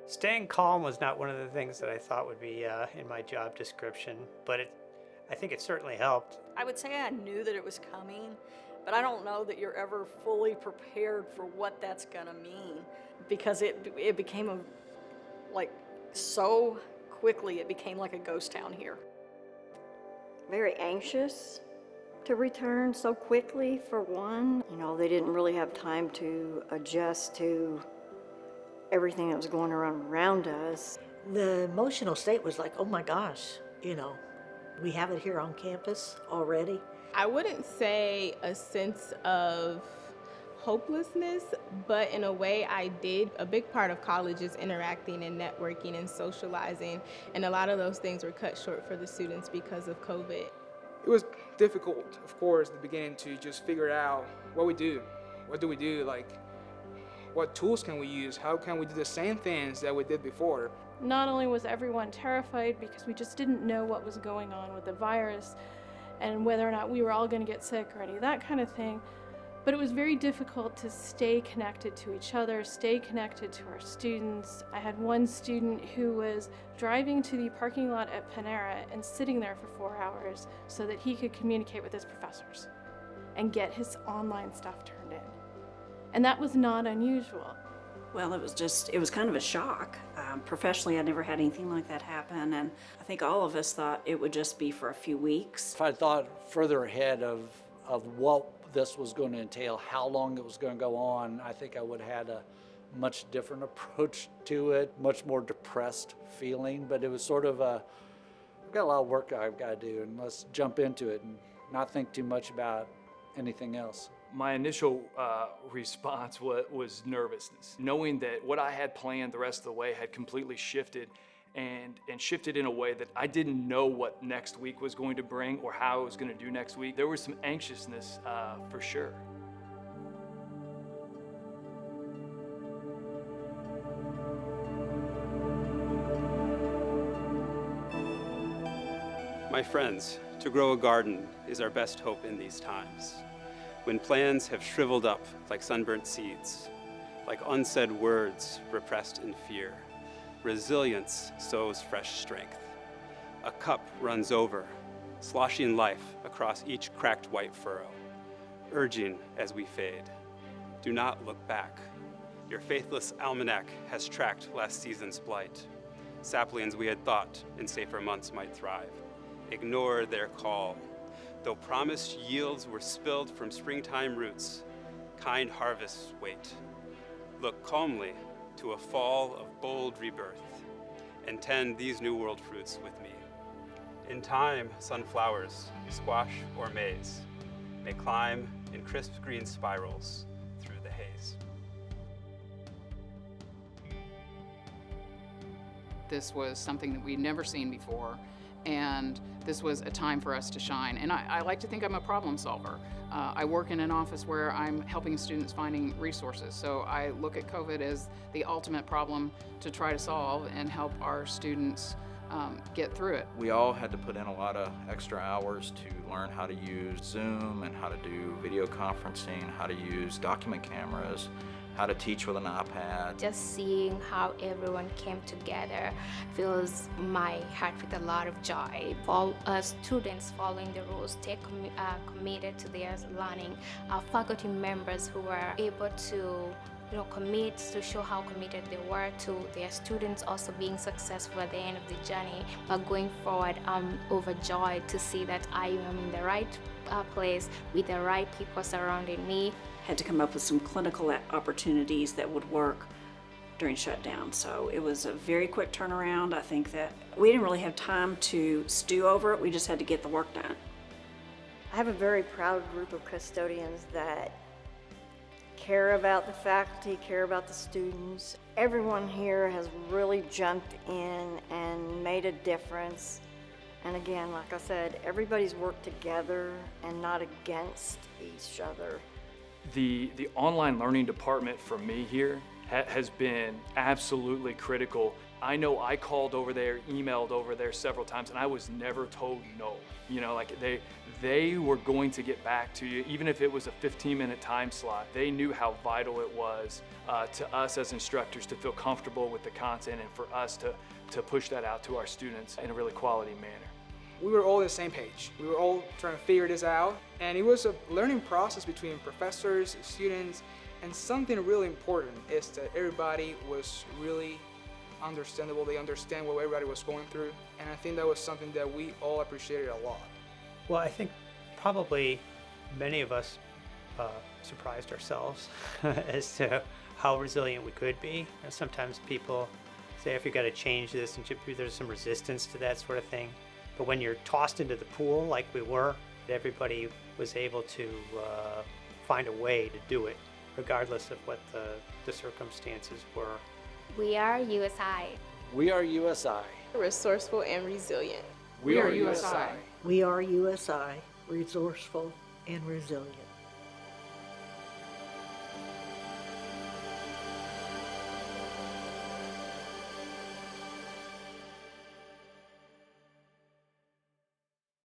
Staying calm was not one of the things that I thought would be in my job description, but I think it certainly helped. I would say I knew that it was coming, but I don't know that you're ever fully prepared for what that's gonna mean because it became like so quickly it became like a ghost town here. Very anxious to return so quickly, for one. They didn't really have time to adjust to everything that was going around us. The emotional state was like, oh my gosh, we have it here on campus already. I wouldn't say a sense of hopelessness, but in a way I did. A big part of college is interacting and networking and socializing, and a lot of those things were cut short for the students because of COVID. It was difficult, of course, at the beginning to just figure out what we do. What do we do? Like, what tools can we use? How can we do the same things that we did before? Not only was everyone terrified because we just didn't know what was going on with the virus and whether or not we were all going to get sick or any of that kind of thing, but it was very difficult to stay connected to each other, stay connected to our students. I had one student who was driving to the parking lot at Panera and sitting there for 4 hours so that he could communicate with his professors and get his online stuff turned in. And that was not unusual. Well, it was kind of a shock. Professionally, I never had anything like that happen, and I think all of us thought it would just be for a few weeks. If I thought further ahead of what this was going to entail, how long it was going to go on, I think I would have had a much different approach to it, much more depressed feeling, but it was sort of I've got a lot of work I've got to do, and let's jump into it and not think too much about anything else. My initial response was nervousness, knowing that what I had planned the rest of the way had completely shifted and shifted in a way that I didn't know what next week was going to bring or how I was going to do next week. There was some anxiousness for sure. My friends, to grow a garden is our best hope in these times. When plans have shriveled up like sunburnt seeds, like unsaid words repressed in fear, resilience sows fresh strength. A cup runs over, sloshing life across each cracked white furrow, urging as we fade. Do not look back. Your faithless almanac has tracked last season's blight. Saplings we had thought in safer months might thrive. Ignore their call. Though promised yields were spilled from springtime roots, kind harvests wait. Look calmly to a fall of bold rebirth, and tend these new world fruits with me. In time, sunflowers, squash or maize, may climb in crisp green spirals through the haze. This was something that we'd never seen before, and this was a time for us to shine. And I like to think I'm a problem solver. I work in an office where I'm helping students finding resources. So I look at COVID as the ultimate problem to try to solve and help our students get through it. We all had to put in a lot of extra hours to learn how to use Zoom and how to do video conferencing, how to use document cameras, how to teach with an iPad. Just seeing how everyone came together fills my heart with a lot of joy. For students following the rules, stay committed to their learning. Our faculty members who were able to commit to show how committed they were to their students also being successful at the end of the journey. But going forward, I'm overjoyed to see that I am in the right place with the right people surrounding me. Had to come up with some clinical opportunities that would work during shutdown. So it was a very quick turnaround. I think that we didn't really have time to stew over it. We just had to get the work done. I have a very proud group of custodians that care about the faculty, care about the students. Everyone here has really jumped in and made a difference. And again, like I said, everybody's worked together and not against each other. The online learning department for me here has been absolutely critical. I know I called over there, emailed over there several times, and I was never told no. You know, like they were going to get back to you, even if it was a 15-minute time slot. They knew how vital it was to us as instructors to feel comfortable with the content and for us to push that out to our students in a really quality manner. We were all on the same page. We were all trying to figure this out, and it was a learning process between professors, students, and something really important is that everybody was really understandable. They understand what everybody was going through, and I think that was something that we all appreciated a lot. Well, I think probably many of us surprised ourselves as to how resilient we could be. And sometimes people say, if you got to change this, and there's some resistance to that sort of thing. But when you're tossed into the pool like we were, everybody was able to find a way to do it, regardless of what the circumstances were. We are USI. We are USI. Resourceful and resilient. We are USI. We are USI, resourceful and resilient.